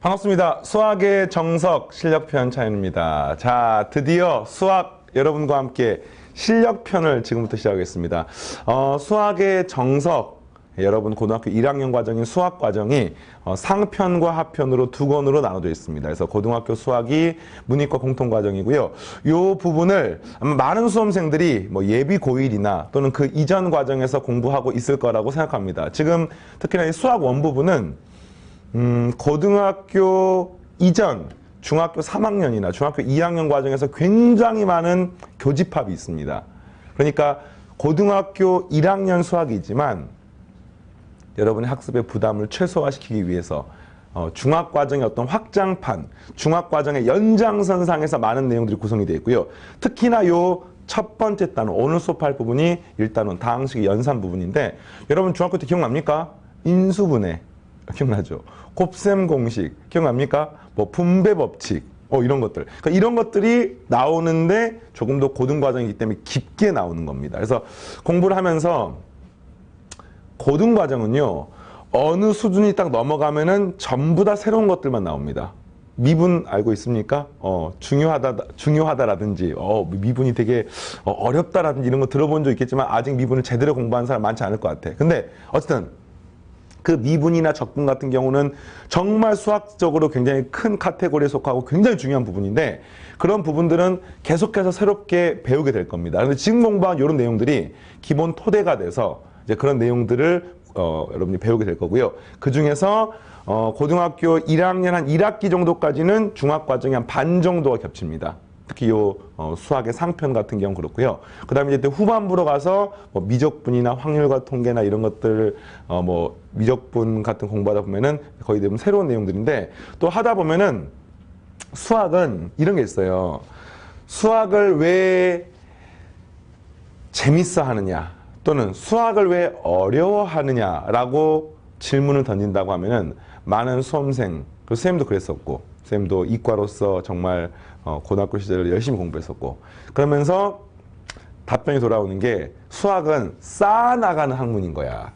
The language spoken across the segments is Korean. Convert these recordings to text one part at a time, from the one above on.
반갑습니다. 수학의 정석 실력편 차연입니다. 자, 드디어 수학 여러분과 함께 실력편을 지금부터 시작하겠습니다. 수학의 정석, 여러분 고등학교 1학년 과정인 수학 과정이 상편과 하편으로 두 권으로 나눠져 있습니다. 그래서 고등학교 수학이 문이과 공통 과정이고요. 이 부분을 아마 많은 수험생들이 뭐 예비 고1이나 또는 그 이전 과정에서 공부하고 있을 거라고 생각합니다. 지금 특히나 이 수학 원 부분은 고등학교 이전 중학교 3학년이나 중학교 2학년 과정에서 굉장히 많은 교집합이 있습니다. 그러니까 고등학교 1학년 수학이지만 여러분의 학습의 부담을 최소화시키기 위해서 중학과정의 어떤 확장판, 중학과정의 연장선상에서 많은 내용들이 구성이 되어 있고요. 특히나 요 첫 번째 단원, 오늘 수업할 부분이 1단원, 다항식의 연산 부분인데 여러분 중학교 때 기억납니까? 인수분해. 기억나죠? 곱셈 공식 기억납니까? 뭐 분배 법칙 이런 것들. 그러니까 이런 것들이 나오는데 조금 더 고등 과정이기 때문에 깊게 나오는 겁니다. 그래서 공부를 하면서 고등 과정은요 어느 수준이 딱 넘어가면은 전부 다 새로운 것들만 나옵니다. 미분 알고 있습니까? 중요하다라든지 미분이 되게 어렵다라든지 이런 거 들어본 적 있겠지만 아직 미분을 제대로 공부한 사람 많지 않을 것 같아. 근데 어쨌든 그 미분이나 적분 같은 경우는 정말 수학적으로 굉장히 큰 카테고리에 속하고 굉장히 중요한 부분인데 그런 부분들은 계속해서 새롭게 배우게 될 겁니다. 그런데 지금 공부한 이런 내용들이 기본 토대가 돼서 이제 그런 내용들을 여러분이 배우게 될 거고요. 그 중에서 고등학교 1학년 한 1학기 정도까지는 중학과정이 한 반 정도가 겹칩니다. 특히 요 수학의 상편 같은 경우 그렇고요. 그 다음에 이제 후반부로 가서 뭐 미적분이나 확률과 통계나 이런 것들 뭐 미적분 같은 공부하다 보면은 거의 대부분 새로운 내용들인데 또 하다 보면은 수학은 이런 게 있어요. 수학을 왜 재밌어 하느냐 또는 수학을 왜 어려워하느냐라고 질문을 던진다고 하면은 많은 수험생, 그 선생님도 그랬었고 선생님도 이과로서 정말 고등학교 시절에 열심히 공부했었고 그러면서 답변이 돌아오는 게 수학은 쌓아나가는 학문인 거야.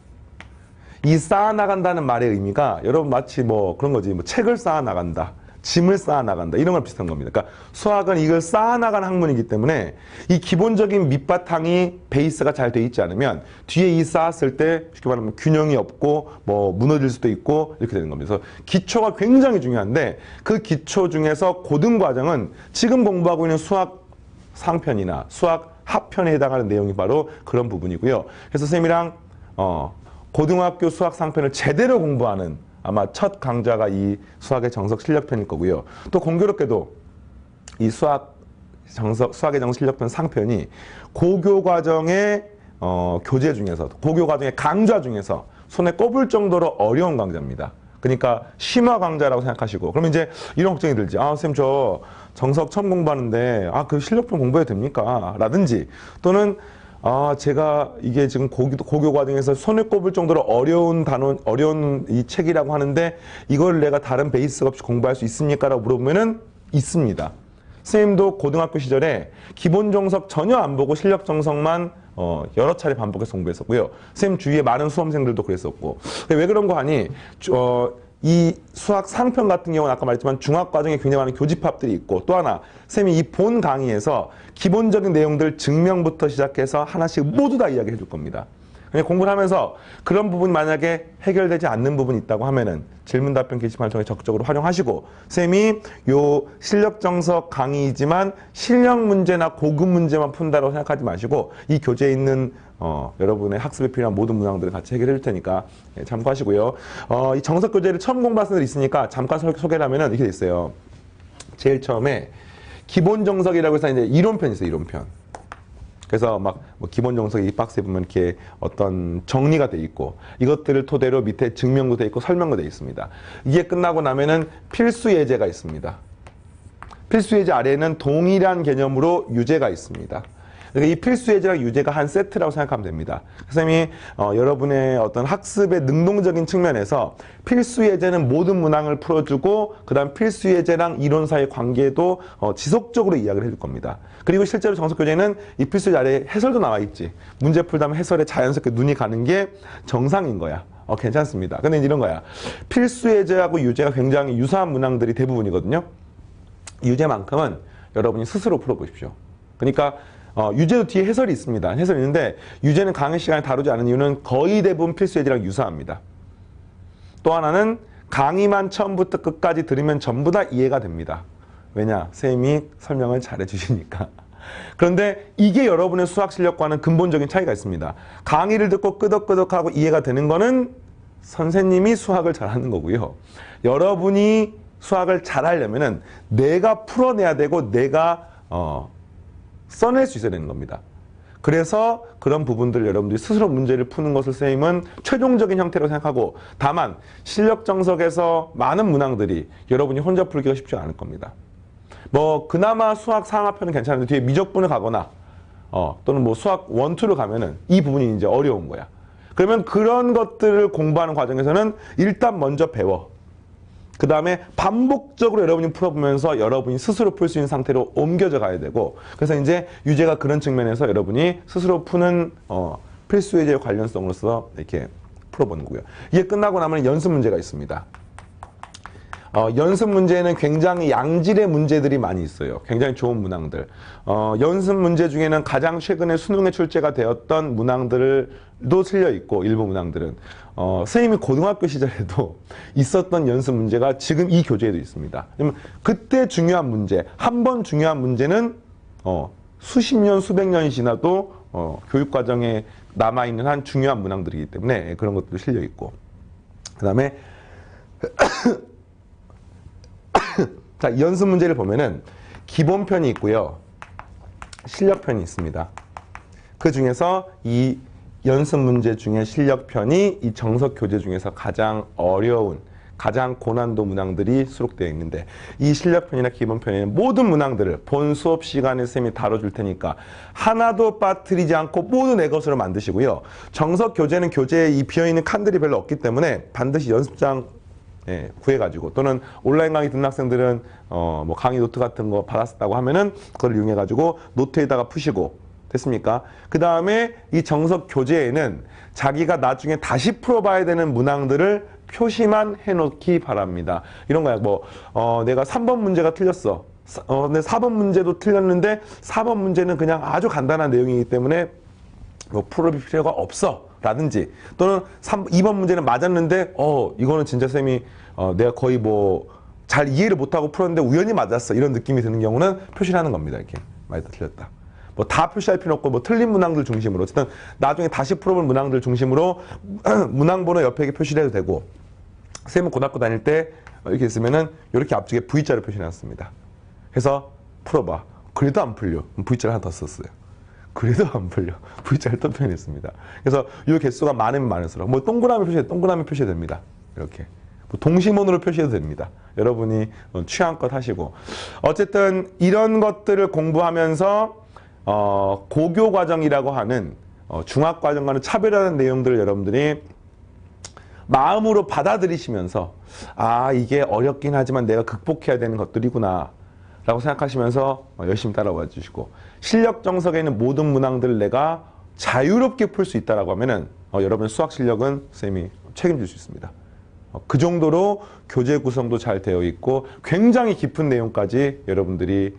이 쌓아나간다는 말의 의미가 여러분 마치 뭐 그런 거지 뭐 책을 쌓아나간다. 짐을 쌓아나간다. 이런 걸 비슷한 겁니다. 그러니까 수학은 이걸 쌓아나가는 학문이기 때문에 이 기본적인 밑바탕이 베이스가 잘 돼 있지 않으면 뒤에 이 쌓았을 때 쉽게 말하면 균형이 없고 뭐 무너질 수도 있고 이렇게 되는 겁니다. 그래서 기초가 굉장히 중요한데 그 기초 중에서 고등 과정은 지금 공부하고 있는 수학 상편이나 수학 하편에 해당하는 내용이 바로 그런 부분이고요. 그래서 선생님이랑 고등학교 수학 상편을 제대로 공부하는 아마 첫 강좌가 이 수학의 정석 실력편일 거고요. 또 공교롭게도 이 수학의 정석 실력편 상편이 고교 과정의 교재 중에서 고교 과정의 강좌 중에서 손에 꼽을 정도로 어려운 강좌입니다. 그러니까 심화 강좌라고 생각하시고 그러면 이제 이런 걱정이 들지. 선생님 저 정석 처음 공부하는데 그 실력편 공부해도 됩니까? 라든지 또는 제가 이게 지금 고교 과정에서 손에 꼽을 정도로 어려운 이 책이라고 하는데 이걸 내가 다른 베이스가 없이 공부할 수 있습니까? 라고 물어보면은 있습니다. 선생님도 고등학교 시절에 기본 정석 전혀 안 보고 실력 정석만 여러 차례 반복해서 공부했었고요. 선생님 주위에 많은 수험생들도 그랬었고. 왜 그런 거 하니? 이 수학 상편 같은 경우는 아까 말했지만 중학과정에 굉장히 많은 교집합들이 있고 또 하나 쌤이 이 본 강의에서 기본적인 내용들 증명부터 시작해서 하나씩 모두 다 이야기해 줄 겁니다. 그냥 공부를 하면서 그런 부분이 만약에 해결되지 않는 부분이 있다고 하면은 질문 답변 게시판을 통해 적극적으로 활용하시고 쌤이 요 실력 정석 강의이지만 실력 문제나 고급 문제만 푼다고 생각하지 마시고 이 교재에 있는 여러분의 학습에 필요한 모든 문항들을 같이 해결해 줄 테니까 참고하시고요. 이 정석 교재를 처음 공부하신 분들이 있으니까 잠깐 소개를 하면은 이렇게 돼 있어요. 제일 처음에 기본 정석이라고 해서 이제 이론편이 있어요. 이론편. 그래서 막 뭐 기본 정석이 이 박스에 보면 이렇게 어떤 정리가 돼 있고 이것들을 토대로 밑에 증명도 돼 있고 설명도 돼 있습니다. 이게 끝나고 나면은 필수 예제가 있습니다. 필수 예제 아래에는 동일한 개념으로 유제가 있습니다. 그러니까 이 필수 예제랑 유제가 한 세트라고 생각하면 됩니다. 선생님이 여러분의 어떤 학습의 능동적인 측면에서 필수 예제는 모든 문항을 풀어주고 그 다음 필수 예제랑 이론 사이의 관계도 지속적으로 이야기를 해줄 겁니다. 그리고 실제로 정석 교재는 이 필수 예제 아래에 해설도 나와 있지. 문제 풀다 보면 해설에 자연스럽게 눈이 가는 게 정상인 거야. 괜찮습니다. 근데 이런 거야. 필수 예제하고 유제가 굉장히 유사한 문항들이 대부분이거든요. 유제만큼은 여러분이 스스로 풀어보십시오. 그러니까 유제도 뒤에 해설이 있습니다. 해설이 있는데 유제는 강의 시간에 다루지 않은 이유는 거의 대부분 필수 예제랑 유사합니다. 또 하나는 강의만 처음부터 끝까지 들으면 전부 다 이해가 됩니다. 왜냐? 선생님이 설명을 잘해 주시니까. 그런데 이게 여러분의 수학 실력과는 근본적인 차이가 있습니다. 강의를 듣고 끄덕끄덕하고 이해가 되는 거는 선생님이 수학을 잘하는 거고요. 여러분이 수학을 잘하려면은 내가 풀어내야 되고 내가 써낼 수 있어야 되는 겁니다. 그래서 그런 부분들 여러분들이 스스로 문제를 푸는 것을 선생님은 최종적인 형태로 생각하고, 다만 실력 정석에서 많은 문항들이 여러분이 혼자 풀기가 쉽지 않을 겁니다. 뭐 그나마 수학 상하편은 괜찮은데 뒤에 미적분을 가거나 또는 뭐 수학 1, 2를 가면은 이 부분이 이제 어려운 거야. 그러면 그런 것들을 공부하는 과정에서는 일단 먼저 배워. 그 다음에 반복적으로 여러분이 풀어보면서 여러분이 스스로 풀 수 있는 상태로 옮겨져 가야 되고, 그래서 이제 유제가 그런 측면에서 여러분이 스스로 푸는 필수 예제 관련성으로서 이렇게 풀어보는 거고요. 이게 끝나고 나면 연습 문제가 있습니다. 연습 문제는 굉장히 양질의 문제들이 많이 있어요. 굉장히 좋은 문항들. 연습 문제 중에는 가장 최근에 수능에 출제가 되었던 문항들도 실려 있고, 일부 문항들은 선생님이 고등학교 시절에도 있었던 연습 문제가 지금 이 교재에도 있습니다. 그때 중요한 문제, 한 번 중요한 문제는 수십 년, 수백 년이 지나도 교육 과정에 남아있는 한 중요한 문항들이기 때문에 그런 것도 실려 있고, 그 다음에 자, 연습 문제를 보면은 기본편이 있고요, 실력편이 있습니다. 그 중에서 이 연습 문제 중에 실력편이 이 정석 교재 중에서 가장 어려운, 가장 고난도 문항들이 수록되어 있는데, 이 실력편이나 기본편에는 모든 문항들을 본 수업 시간에 선생님이 다뤄줄 테니까 하나도 빠뜨리지 않고 모두 내 것으로 만드시고요. 정석 교재는 교재에 이 비어있는 칸들이 별로 없기 때문에 반드시 연습장 구해가지고, 또는 온라인 강의 듣는 학생들은 뭐 강의 노트 같은 거 받았다고 하면은 그걸 이용해가지고 노트에다가 푸시고, 됐습니까? 그 다음에 이 정석 교재에는 자기가 나중에 다시 풀어봐야 되는 문항들을 표시만 해놓기 바랍니다. 이런 거야. 뭐 내가 3번 문제가 틀렸어. 근데 4번 문제도 틀렸는데 4번 문제는 그냥 아주 간단한 내용이기 때문에 뭐 풀어볼 필요가 없어 라든지, 또는 2번 문제는 맞았는데 이거는 진짜 쌤이 내가 거의 뭐 잘 이해를 못하고 풀었는데 우연히 맞았어, 이런 느낌이 드는 경우는 표시를 하는 겁니다. 이렇게 맞다 틀렸다. 뭐 다 표시할 필요 없고, 뭐 틀린 문항들 중심으로, 어쨌든 나중에 다시 풀어볼 문항들 중심으로 문항 번호 옆에 표시를 해도 되고, 쌤은 고등학교 다닐 때 이렇게 있으면은 이렇게 앞쪽에 V자를 표시해놨습니다. 그래서 풀어봐. 그래도 안 풀려. V자를 하나 더 썼어요. 그래도 안 풀려. V자를 또 표현했습니다. 그래서 이 개수가 많으면 많을수록 뭐 동그라미 표시해도 됩니다. 이렇게. 뭐 동심원으로 표시해도 됩니다. 여러분이 취향껏 하시고. 어쨌든 이런 것들을 공부하면서 고교 과정이라고 하는 중학 과정과는 차별하는 내용들을 여러분들이 마음으로 받아들이시면서, 이게 어렵긴 하지만 내가 극복해야 되는 것들이구나 라고 생각하시면서 열심히 따라와 주시고, 실력 정석에 있는 모든 문항들을 내가 자유롭게 풀 수 있다라고 하면은 여러분의 수학 실력은 쌤이 책임질 수 있습니다. 그 정도로 교재 구성도 잘 되어 있고 굉장히 깊은 내용까지 여러분들이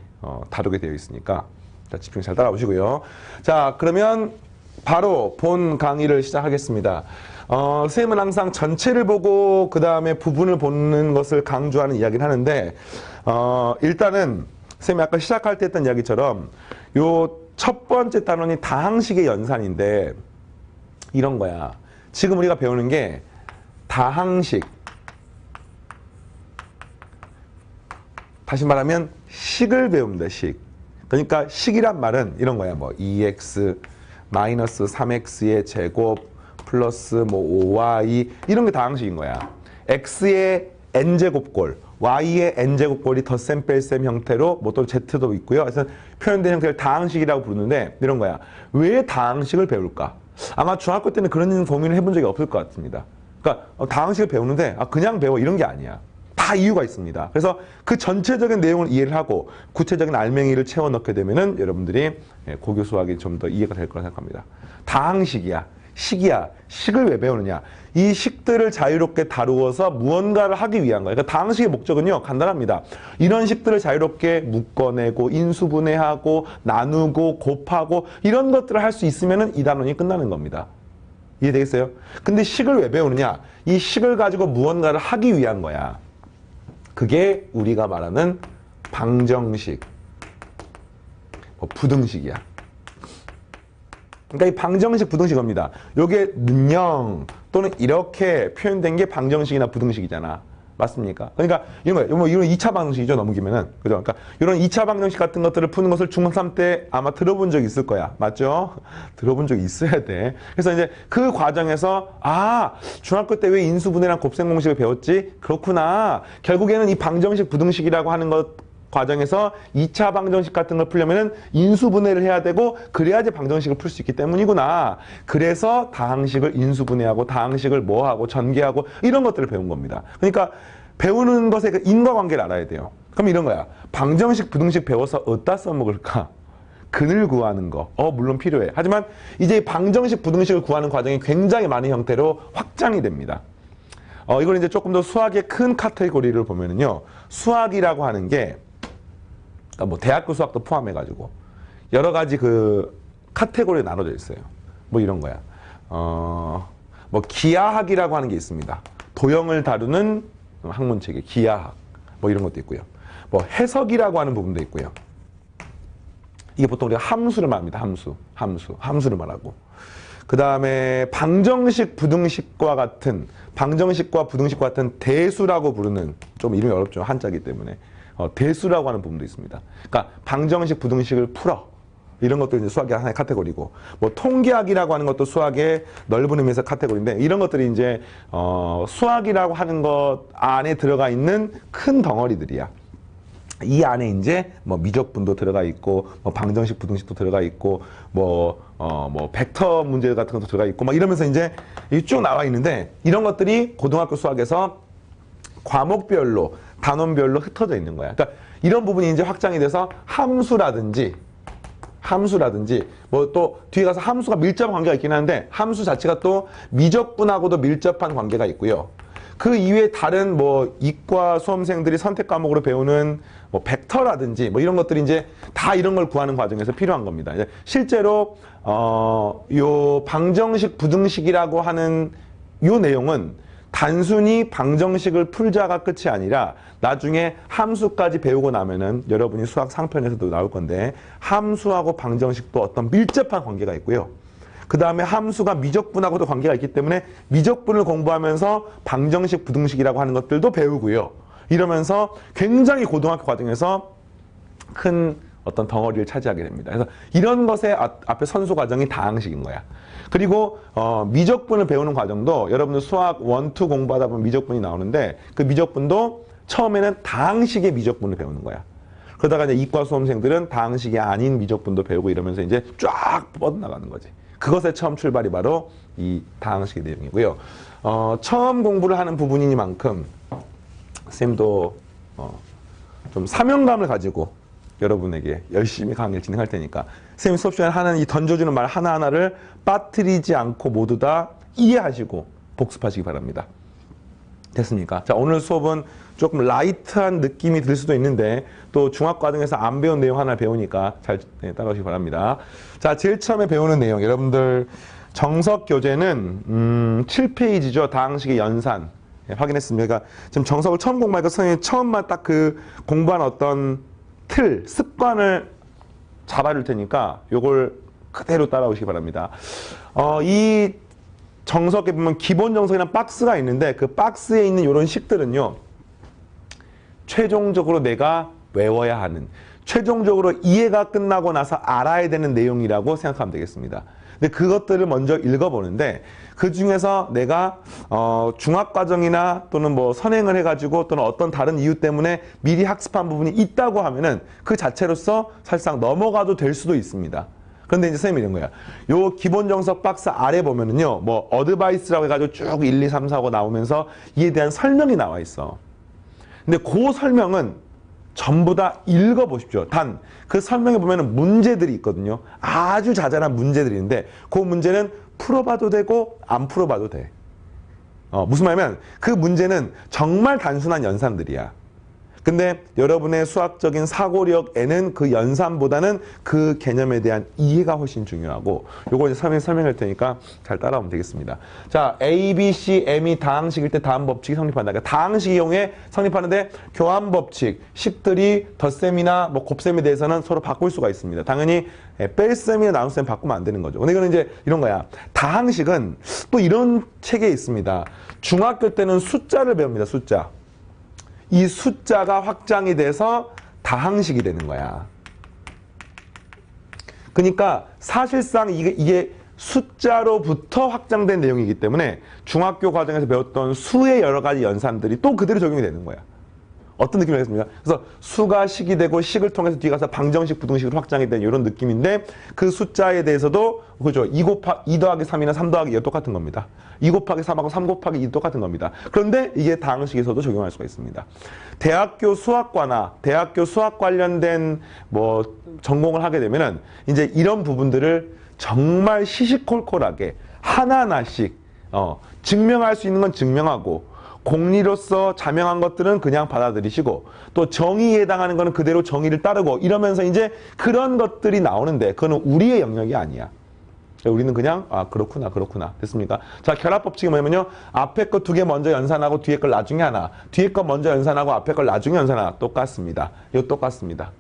다루게 되어 있으니까 자, 집중 잘 따라오시고요. 자, 그러면 바로 본 강의를 시작하겠습니다. 쌤은 항상 전체를 보고 그 다음에 부분을 보는 것을 강조하는 이야기를 하는데, 일단은 쌤이 아까 시작할 때 했던 이야기처럼 요 첫 번째 단원이 다항식의 연산인데, 이런 거야. 지금 우리가 배우는 게 다항식, 다시 말하면 식을 배웁니다. 식. 그러니까 식이란 말은 이런 거야. 뭐 2x 마이너스 3x의 제곱 플러스 뭐 5y, 이런 게 다항식인 거야. x의 n제곱꼴, y의 n제곱꼴이 덧셈 뺄셈 형태로, 뭐 또 z도 있고요. 그래서 표현된 형태를 다항식이라고 부르는데, 이런 거야. 왜 다항식을 배울까? 아마 중학교 때는 그런 고민을 해본 적이 없을 것 같습니다. 그러니까 다항식을 배우는데 그냥 배워, 이런 게 아니야. 다 이유가 있습니다. 그래서 그 전체적인 내용을 이해를 하고 구체적인 알맹이를 채워 넣게 되면은 여러분들이 고교 수학이 좀 더 이해가 될 거라 생각합니다. 다항식이야. 식이야. 식을 왜 배우느냐? 이 식들을 자유롭게 다루어서 무언가를 하기 위한 거예요. 그러니까 다항식의 목적은요, 간단합니다. 이런 식들을 자유롭게 묶어내고 인수분해하고 나누고 곱하고 이런 것들을 할 수 있으면 이 단원이 끝나는 겁니다. 이해되겠어요? 근데 식을 왜 배우느냐? 이 식을 가지고 무언가를 하기 위한 거야. 그게 우리가 말하는 방정식, 부등식이야. 그러니까 이 방정식, 부등식입니다. 요게 는영 또는 이렇게 표현된 게 방정식이나 부등식이잖아. 맞습니까? 그러니까 이런 거예요. 이런 2차 방정식이죠, 넘기면은. 그죠? 그러니까 이런 2차 방정식 같은 것들을 푸는 것을 중3 때 아마 들어본 적이 있을 거야. 맞죠? 들어본 적이 있어야 돼. 그래서 이제 그 과정에서 중학교 때 왜 인수분해랑 곱셈 공식을 배웠지? 그렇구나. 결국에는 이 방정식, 부등식이라고 하는 것 과정에서 2차 방정식 같은 걸 풀려면은 인수분해를 해야 되고 그래야지 방정식을 풀 수 있기 때문이구나. 그래서 다항식을 인수분해하고 다항식을 뭐하고 전개하고 이런 것들을 배운 겁니다. 그러니까 배우는 것의 그 인과관계를 알아야 돼요. 그럼 이런 거야. 방정식, 부등식 배워서 어디다 써먹을까? 근을 구하는 거. 물론 필요해. 하지만 이제 방정식, 부등식을 구하는 과정이 굉장히 많은 형태로 확장이 됩니다. 이걸 이제 조금 더 수학의 큰 카테고리를 보면은요. 수학이라고 하는 게 그러니까 뭐 대학교 수학도 포함해가지고 여러 가지 그 카테고리에 나눠져 있어요. 뭐 이런 거야. 뭐 기하학이라고 하는 게 있습니다. 도형을 다루는 학문체계, 기하학. 뭐 이런 것도 있고요. 뭐 해석이라고 하는 부분도 있고요. 이게 보통 우리가 함수를 말합니다. 함수를 말하고. 그 다음에 방정식, 부등식과 같은 방정식과 부등식과 같은 대수라고 부르는, 좀 이름이 어렵죠. 한자기 때문에. 대수라고 하는 부분도 있습니다. 그러니까 방정식, 부등식을 풀어. 이런 것도 이제 수학의 하나의 카테고리고, 뭐 통계학이라고 하는 것도 수학의 넓은 의미에서 카테고리인데, 이런 것들이 이제 수학이라고 하는 것 안에 들어가 있는 큰 덩어리들이야. 이 안에 이제 뭐 미적분도 들어가 있고, 뭐 방정식, 부등식도 들어가 있고, 뭐 벡터 문제 같은 것도 들어가 있고, 막 이러면서 이제 쭉 나와 있는데, 이런 것들이 고등학교 수학에서 과목별로, 단원별로 흩어져 있는 거야. 그러니까 이런 부분이 이제 확장이 돼서 함수라든지 뭐 또 뒤에 가서 함수가 밀접한 관계가 있긴 한데, 함수 자체가 또 미적분하고도 밀접한 관계가 있고요. 그 이외에 다른 뭐 이과 수험생들이 선택 과목으로 배우는 뭐 벡터라든지 뭐 이런 것들이 이제 다 이런 걸 구하는 과정에서 필요한 겁니다. 이제 실제로 요 방정식, 부등식이라고 하는 요 내용은 단순히 방정식을 풀자가 끝이 아니라 나중에 함수까지 배우고 나면은 여러분이 수학 상편에서도 나올 건데, 함수하고 방정식도 어떤 밀접한 관계가 있고요. 그 다음에 함수가 미적분하고도 관계가 있기 때문에 미적분을 공부하면서 방정식, 부등식이라고 하는 것들도 배우고요. 이러면서 굉장히 고등학교 과정에서 큰 어떤 덩어리를 차지하게 됩니다. 그래서 이런 것의 앞에 선수 과정이 다항식인 거야. 그리고 미적분을 배우는 과정도 여러분들 수학 1, 2 공부하다 보면 미적분이 나오는데, 그 미적분도 처음에는 다항식의 미적분을 배우는 거야. 그러다가 이제 이과 수험생들은 다항식이 아닌 미적분도 배우고 이러면서 이제 쫙 뻗어나가는 거지. 그것의 처음 출발이 바로 이 다항식의 내용이고요. 처음 공부를 하는 부분이니만큼 쌤도 좀 사명감을 가지고 여러분에게 열심히 강의를 진행할 테니까 쌤이 수업 시간에 하는 이 던져주는 말 하나하나를 빠뜨리지 않고 모두 다 이해하시고 복습하시기 바랍니다. 됐습니까? 자, 오늘 수업은 조금 라이트한 느낌이 들 수도 있는데 또 중학과정에서 안 배운 내용 하나 배우니까 잘 따라오시기 바랍니다. 자, 제일 처음에 배우는 내용, 여러분들 정석 교재는 7페이지죠. 다항식의 연산. 확인했습니다. 그러니까 지금 정석을 처음 공부하니까 선생님이 처음만 딱 그 공부한 어떤 틀, 습관을 잡아줄 테니까 요걸 그대로 따라오시기 바랍니다. 이 정석에 보면 기본 정석이란 박스가 있는데, 그 박스에 있는 이런 식들은요, 최종적으로 내가 외워야 하는, 최종적으로 이해가 끝나고 나서 알아야 되는 내용이라고 생각하면 되겠습니다. 근데 그것들을 먼저 읽어보는데, 그 중에서 내가 중학과정이나 또는 뭐 선행을 해가지고 또는 어떤 다른 이유 때문에 미리 학습한 부분이 있다고 하면은 그 자체로서 사실상 넘어가도 될 수도 있습니다. 그런데 이제 선생님이 이런 거야. 요 기본 정석 박스 아래 보면은요, 뭐 어드바이스라고 해가지고 쭉 1, 2, 3, 4 하고 나오면서 이에 대한 설명이 나와 있어. 근데 그 설명은 전부 다 읽어보십시오. 단 그 설명에 보면은 문제들이 있거든요. 아주 자잘한 문제들이 있는데 그 문제는 풀어봐도 되고 안 풀어봐도 돼. 무슨 말이냐면 그 문제는 정말 단순한 연산들이야. 근데 여러분의 수학적인 사고력에는 그 연산보다는 그 개념에 대한 이해가 훨씬 중요하고 요거 이제 설명할 테니까 잘 따라오면 되겠습니다. 자, A, B, C, M이 다항식일 때 다음 법칙이 성립한다. 그러니까 다항식의 경우에 성립하는데 교환 법칙, 식들이 덧셈이나 뭐 곱셈에 대해서는 서로 바꿀 수가 있습니다. 당연히 뺄셈이나 나눗셈 바꾸면 안 되는 거죠. 근데 이거는 이제 이런 거야. 다항식은 또 이런 책에 있습니다. 중학교 때는 숫자를 배웁니다. 숫자. 이 숫자가 확장이 돼서 다항식이 되는 거야. 그러니까 사실상 이게 숫자로부터 확장된 내용이기 때문에 중학교 과정에서 배웠던 수의 여러 가지 연산들이 또 그대로 적용이 되는 거야. 어떤 느낌이 나겠습니까? 그래서 수가 식이 되고 식을 통해서 뒤에 가서 방정식, 부등식으로 확장이 되는 이런 느낌인데 그 숫자에 대해서도 그죠? 2 더하기 3이나 3 더하기 2가 똑같은 겁니다. 2 곱하기 3하고 3 곱하기 2 똑같은 겁니다. 그런데 이게 다항식에서도 적용할 수가 있습니다. 대학교 수학과나 대학교 수학 관련된 뭐 전공을 하게 되면은 이제 이런 부분들을 정말 시시콜콜하게 하나하나씩 증명할 수 있는 건 증명하고 공리로서 자명한 것들은 그냥 받아들이시고 또 정의에 해당하는 거는 그대로 정의를 따르고 이러면서 이제 그런 것들이 나오는데 그거는 우리의 영역이 아니야. 우리는 그냥 그렇구나 됐습니까? 자, 결합법칙이 뭐냐면요. 앞에 거 2개 먼저 연산하고 뒤에 걸 나중에 하나, 뒤에 거 먼저 연산하고 앞에 걸 나중에 연산하나 똑같습니다. 이거 똑같습니다.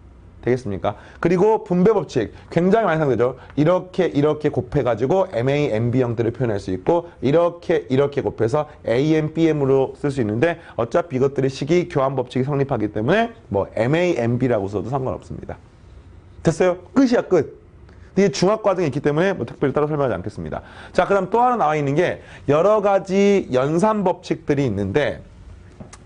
되겠습니까? 그리고 분배법칙 굉장히 많이 사용되죠. 이렇게 곱해가지고 MA, MB 형태를 표현할 수 있고 이렇게 곱해서 AM, BM으로 쓸 수 있는데 어차피 이것들의 식이 교환법칙이 성립하기 때문에 뭐 MA, MB라고 써도 상관없습니다. 됐어요? 끝이야 끝. 이게 중학과정에 있기 때문에 뭐 특별히 따로 설명하지 않겠습니다. 자, 그다음 또 하나 나와 있는 게 여러 가지 연산법칙들이 있는데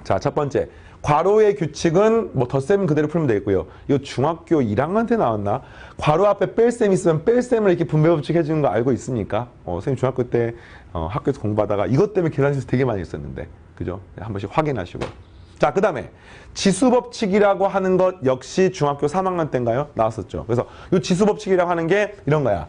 자, 첫 번째 괄호의 규칙은 뭐 덧셈은 그대로 풀면 되겠고요. 이거 중학교 1학년 때 나왔나? 괄호 앞에 뺄셈 있으면 뺄셈을 이렇게 분배법칙 해주는 거 알고 있습니까? 선생님 중학교 때 학교에서 공부하다가 이것 때문에 계산실에서 되게 많이 했었는데 그죠? 한 번씩 확인하시고. 자, 그 다음에 지수법칙이라고 하는 것 역시 중학교 3학년 때인가요? 나왔었죠. 그래서 이 지수법칙이라고 하는 게 이런 거야.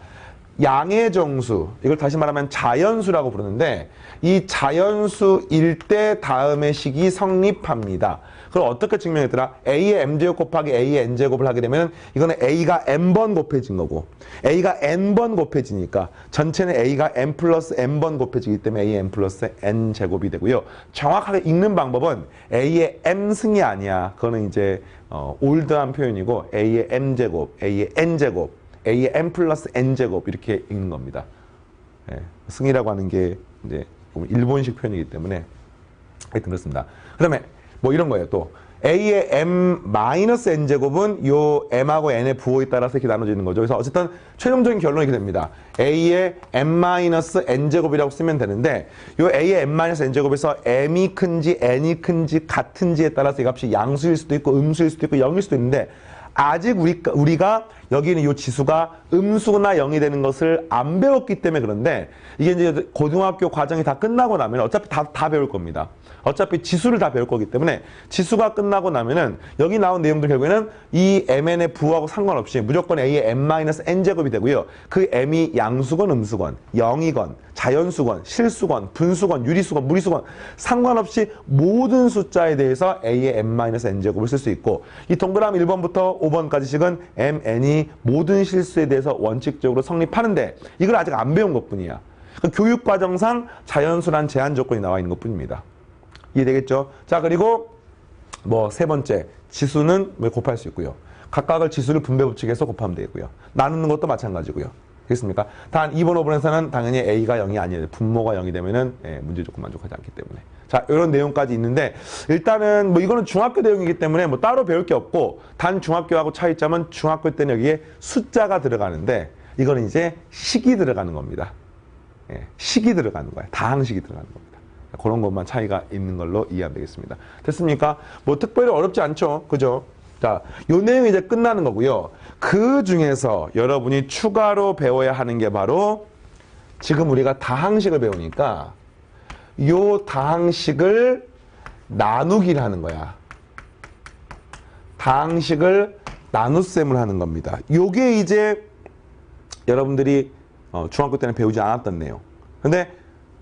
양의 정수, 이걸 다시 말하면 자연수라고 부르는데 이 자연수일 때 다음의 식이 성립합니다. 그걸 어떻게 증명했더라? A의 m제곱 곱하기 A의 n제곱을 하게 되면 이거는 A가 n번 곱해진 거고 A가 n번 곱해지니까 전체는 A가 n 플러스 n번 곱해지기 때문에 A의 n 플러스 n제곱이 되고요. 정확하게 읽는 방법은 A의 m승이 아니야. 그거는 이제 올드한 표현이고 A의 m제곱, A의 n제곱 A의 n 플러스 n제곱 이렇게 읽는 겁니다. 예, 승이라고 하는 게 이제 일본식 표현이기 때문에 하여튼 그렇습니다. 그 다음에 뭐 이런 거예요. 또 A의 m 마이너스 n제곱은 요 m하고 n의 부호에 따라서 이렇게 나눠지는 거죠. 그래서 어쨌든 최종적인 결론이 이렇게 됩니다. A의 m 마이너스 n제곱이라고 쓰면 되는데 요 A의 m 마이너스 n제곱에서 m이 큰지 n이 큰지 같은지에 따라서 이 값이 양수일 수도 있고 음수일 수도 있고 0일 수도 있는데 아직 우리가 여기 있는 이 지수가 음수나 0이 되는 것을 안 배웠기 때문에 그런데 이게 이제 고등학교 과정이 다 끝나고 나면 어차피 다 배울 겁니다. 어차피 지수를 다 배울 거기 때문에 지수가 끝나고 나면은 여기 나온 내용들 결국에는 이 mn의 부호하고 상관없이 무조건 a의 m-n제곱이 되고요. 그 m이 양수건 음수건 0이건 자연수건 실수건 분수건 유리수건 무리수건 상관없이 모든 숫자에 대해서 a의 m-n제곱을 쓸 수 있고 이 동그라미 1번부터 5번까지 식은 mn이 모든 실수에 대해서 원칙적으로 성립하는데 이걸 아직 안 배운 것뿐이야. 그 교육과정상 자연수란 제한 조건이 나와 있는 것뿐입니다. 이해되겠죠? 자, 그리고 뭐 세 번째 지수는 곱할 수 있고요. 각각을 지수를 분배법칙에서 곱하면 되고요. 나누는 것도 마찬가지고요. 되겠습니까? 단 2번, 5번에서는 당연히 A가 0이 아니에요. 분모가 0이 되면은 문제 조건 만족하지 않기 때문에. 자, 이런 내용까지 있는데 일단은 뭐 이거는 중학교 내용이기 때문에 뭐 따로 배울 게 없고 단 중학교하고 차이점은 중학교 때는 여기에 숫자가 들어가는데 이거는 이제 식이 들어가는 겁니다. 식이 들어가는 거야. 다항식이 들어가는 겁니다. 그런 것만 차이가 있는 걸로 이해하면 되겠습니다. 됐습니까? 뭐 특별히 어렵지 않죠. 그죠? 자, 요 내용이 이제 끝나는 거고요. 그 중에서 여러분이 추가로 배워야 하는 게 바로 지금 우리가 다항식을 배우니까 요 다항식을 나누기를 하는 거야. 다항식을 나눗셈을 하는 겁니다. 요게 이제 여러분들이 중학교 때는 배우지 않았던 내용. 근데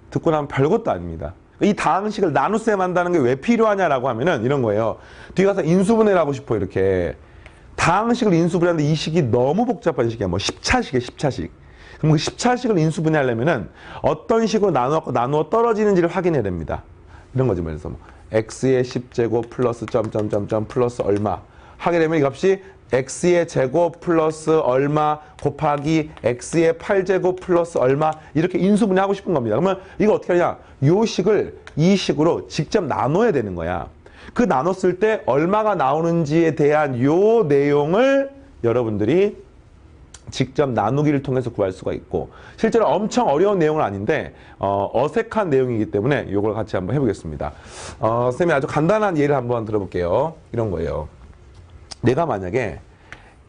듣고 나면 별것도 아닙니다. 이 다항식을 나눗셈 한다는 게 왜 필요하냐라고 하면은 이런 거예요. 뒤에 가서 인수분해를 하고 싶어 이렇게. 다항식을 인수분해하는데 이 식이 너무 복잡한 식이야. 뭐 10차식이야, 10차식. 그럼 그 10차식을 인수분해하려면은 어떤 식으로 나누어 떨어지는지를 확인해야 됩니다. 이런 거지 말해서 뭐 x의 10제곱 플러스 점점점점 플러스 얼마 하게 되면 이 값이 x의 제곱 플러스 얼마 곱하기 x의 8제곱 플러스 얼마 이렇게 인수분해하고 싶은 겁니다. 그러면 이거 어떻게 하냐? 요 식을 이 식으로 직접 나눠야 되는 거야. 그 나눴을 때 얼마가 나오는지에 대한 요 내용을 여러분들이 직접 나누기를 통해서 구할 수가 있고 실제로 엄청 어려운 내용은 아닌데 어색한 내용이기 때문에 이걸 같이 한번 해보겠습니다. 쌤이 아주 간단한 예를 한번 들어볼게요. 이런 거예요. 내가 만약에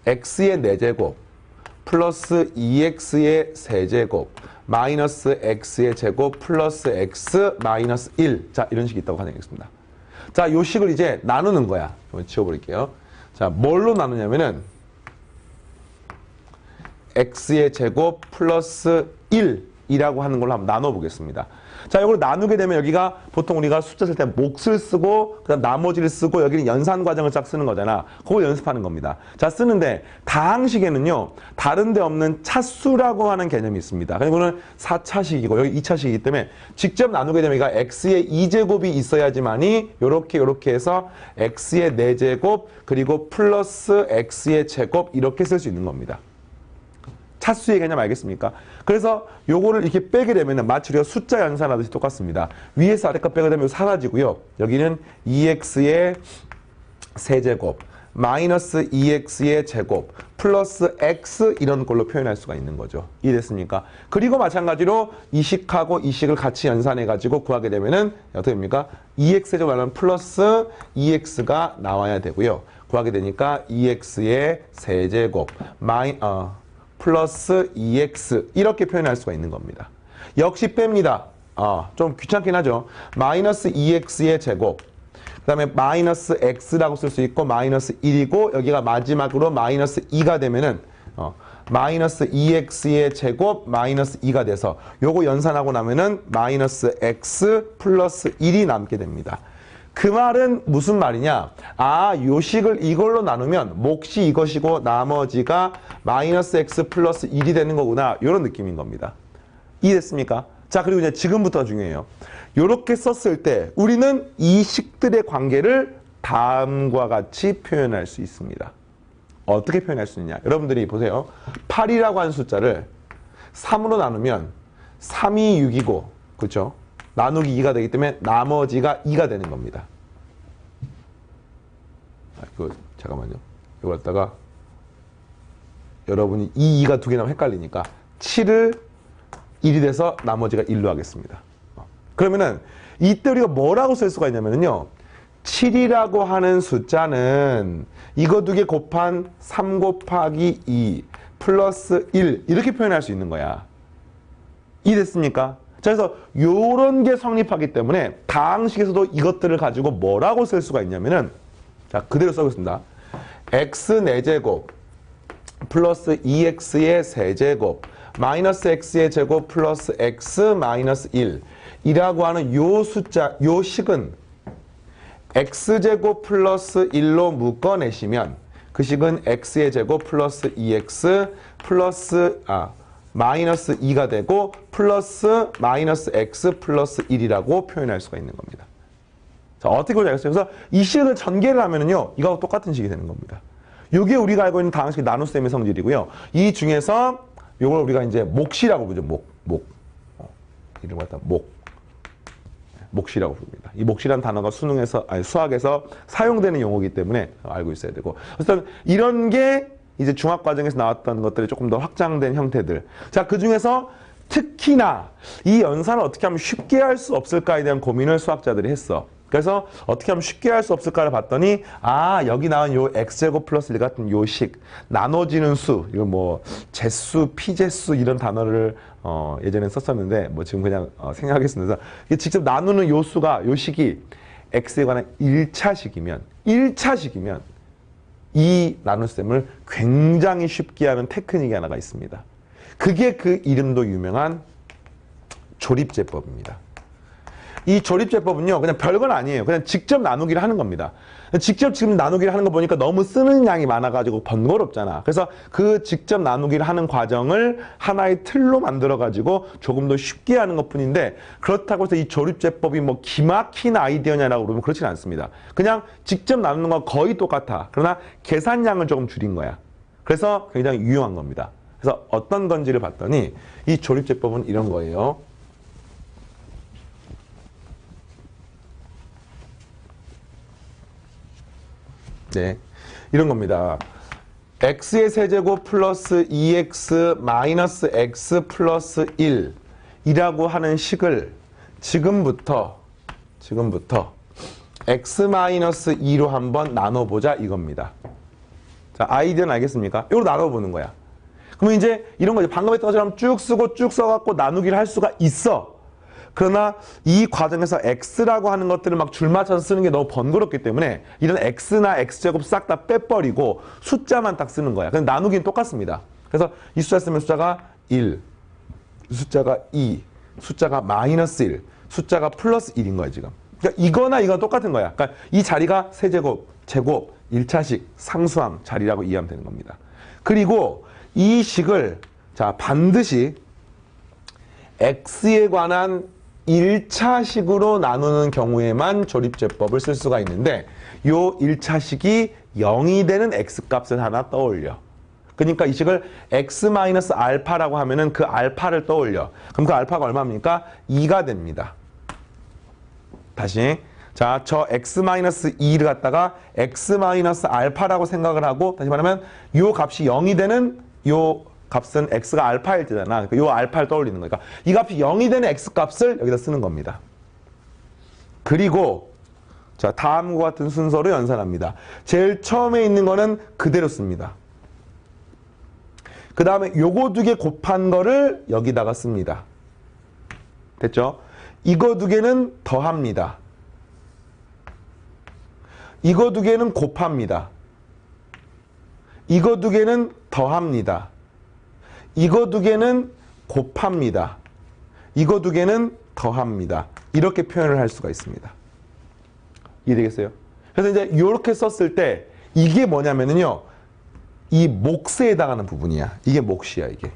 x의 4제곱 플러스 2x의 세제곱 마이너스 x의 제곱 플러스 x 마이너스 1 자 이런 식이 있다고 가정하겠습니다. 자, 요 식을 이제 나누는 거야. 한번 지워버릴게요. 자, 뭘로 나누냐면은 x의 제곱 플러스 1이라고 하는 걸로 한번 나눠보겠습니다. 자, 이걸 나누게 되면 여기가 보통 우리가 숫자 쓸 때 몫을 쓰고 그다음 나머지를 쓰고 여기는 연산 과정을 쫙 쓰는 거잖아. 그걸 연습하는 겁니다. 자, 쓰는데 다항식에는요. 다른 데 없는 차수라고 하는 개념이 있습니다. 그리고 이거는 4차식이고 여기 2차식이기 때문에 직접 나누게 되면 여기가 x의 2제곱이 있어야지만이 요렇게 해서 x의 4제곱 그리고 플러스 x의 제곱 이렇게 쓸 수 있는 겁니다. 차수의 개념 알겠습니까? 그래서 요거를 이렇게 빼게 되면 마치 우리가 숫자 연산하듯이 똑같습니다. 위에서 아래값 빼게 되면 사라지고요. 여기는 2x의 세제곱 마이너스 2x의 제곱 플러스 x 이런 걸로 표현할 수가 있는 거죠. 이해됐습니까? 그리고 마찬가지로 이 식하고 이 식을 같이 연산해가지고 구하게 되면은 어떻게 됩니까? 2x제곱하면 플러스 2x가 나와야 되고요. 구하게 되니까 2x의 세제곱 플러스 2x 이렇게 표현할 수가 있는 겁니다. 역시 뺍니다. 좀 귀찮긴 하죠. 마이너스 2x의 제곱 그 다음에 마이너스 x라고 쓸 수 있고 마이너스 1이고 여기가 마지막으로 마이너스 2가 되면은 마이너스 2x의 제곱 마이너스 2가 돼서 요거 연산하고 나면은 마이너스 x 플러스 1이 남게 됩니다. 그 말은 무슨 말이냐? 요 식을 이걸로 나누면 몫이 이것이고 나머지가 마이너스 x 플러스 1이 되는 거구나. 이런 느낌인 겁니다. 이해됐습니까? 자, 그리고 이제 지금부터 중요해요. 이렇게 썼을 때 우리는 이 식들의 관계를 다음과 같이 표현할 수 있습니다. 어떻게 표현할 수 있냐? 여러분들이 보세요. 8이라고 하는 숫자를 3으로 나누면 3이 6이고, 그렇죠? 나누기 2가 되기 때문에 나머지가 2가 되는 겁니다. 잠깐만요. 이거 갖다가 여러분이 2가 두 개 나면 헷갈리니까 7을 1이 돼서 나머지가 1로 하겠습니다. 그러면은 이때 우리가 뭐라고 쓸 수가 있냐면요. 7이라고 하는 숫자는 이거 두 개 곱한 3 곱하기 2 플러스 1 이렇게 표현할 수 있는 거야. 이해됐습니까? 자, 그래서 요런 게 성립하기 때문에 다항식에서도 이것들을 가지고 뭐라고 쓸 수가 있냐면은 자, 그대로 써보겠습니다. x 4제곱 플러스 2x의 세제곱 마이너스 x의 제곱 플러스 x 마이너스 1 이라고 하는 요 숫자, 요 식은 x제곱 플러스 1로 묶어내시면 그 식은 x의 제곱 플러스 2x 플러스 마이너스 2가 되고 플러스 마이너스 x 플러스 1이라고 표현할 수가 있는 겁니다. 자, 어떻게 보자 알겠어요? 그래서 이 식을 전개를 하면은요, 이거하고 똑같은 식이 되는 겁니다. 요게 우리가 알고 있는 다항식 나눗셈의 성질이고요. 이 중에서 요걸 우리가 이제 몫이라고 부르죠. 이런 거 갖다 몫이라고 부릅니다. 이 몫이라는 단어가 수학에서 사용되는 용어이기 때문에 알고 있어야 되고. 그래서 이런 게 이제 중학과정에서 나왔던 것들이 조금 더 확장된 형태들. 자, 그 중에서 특히나 이 연산을 어떻게 하면 쉽게 할 수 없을까에 대한 고민을 수학자들이 했어. 그래서 어떻게 하면 쉽게 할 수 없을까를 봤더니 여기 나온 요 x제곱 플러스 1 같은 요 식 나눠지는 수 이거 뭐 제수, 피제수 이런 단어를 예전에 썼었는데 뭐 지금 그냥 생략하겠습니다. 직접 나누는 요 수가 요 식이 x에 관한 1차식이면 이 나눗셈을 굉장히 쉽게 하는 테크닉이 하나가 있습니다. 그게 그 이름도 유명한 조립제법입니다. 이 조립제법은요, 그냥 별건 아니에요. 그냥 직접 나누기를 하는 겁니다. 직접 지금 나누기를 하는 거 보니까 너무 쓰는 양이 많아가지고 번거롭잖아. 그래서 그 직접 나누기를 하는 과정을 하나의 틀로 만들어가지고 조금 더 쉽게 하는 것 뿐인데, 그렇다고 해서 이 조립제법이 뭐 기막힌 아이디어냐라고 그러면 그렇지는 않습니다. 그냥 직접 나누는 건 거의 똑같아. 그러나 계산량을 조금 줄인 거야. 그래서 굉장히 유용한 겁니다. 그래서 어떤 건지를 봤더니 이 조립제법은 이런 거예요. 네, 이런 겁니다. x의 세제곱 플러스 2x 마이너스 x 플러스 1이라고 하는 식을 지금부터 x 마이너스 2로 한번 나눠보자 이겁니다. 자, 아이디어는 알겠습니까? 이걸로 나눠보는 거야. 그러면 이제 이런 거죠. 방금 했던 것처럼 쭉 쓰고 쭉 써갖고 나누기를 할 수가 있어. 그러나 이 과정에서 x라고 하는 것들을 막 줄 맞춰서 쓰는 게 너무 번거롭기 때문에 이런 x나 x제곱 싹 다 빼버리고 숫자만 딱 쓰는 거야. 근데 나누기는 똑같습니다. 그래서 이 숫자 쓰면 숫자가 1, 숫자가 2, 숫자가 마이너스 1, 숫자가 플러스 1인 거야 지금. 그러니까 이거나 이거나 똑같은 거야. 그러니까 이 자리가 세제곱, 제곱, 1차식, 상수함 자리라고 이해하면 되는 겁니다. 그리고 이 식을 자 반드시 x에 관한 1차식으로 나누는 경우에만 조립제법을 쓸 수가 있는데 요 1차식이 0이 되는 x값을 하나 떠올려. 그러니까 이 식을 x-알파라고 하면은 그 알파를 떠올려. 그럼 그 알파가 얼마입니까? 2가 됩니다. 다시 자, 저 x-2를 갖다가 x-알파라고 생각을 하고 다시 말하면 요 값이 0이 되는 요 값은 x가 알파일 때잖아. 그러니까 요 알파를 떠올리는 거니까 이 값이 0이 되는 x값을 여기다 쓰는 겁니다. 그리고 자 다음과 같은 순서로 연산합니다. 제일 처음에 있는 거는 그대로 씁니다. 그 다음에 요거 두 개 곱한 거를 여기다가 씁니다. 됐죠? 이거 두 개는 더합니다. 이거 두 개는 곱합니다. 이거 두 개는 더합니다. 이거 두 개는 곱합니다. 이거 두 개는 더합니다. 이렇게 표현을 할 수가 있습니다. 이해되겠어요? 그래서 이제 이렇게 썼을 때 이게 뭐냐면은요. 이 몫에 해당하는 부분이야. 이게 몫이야, 이게.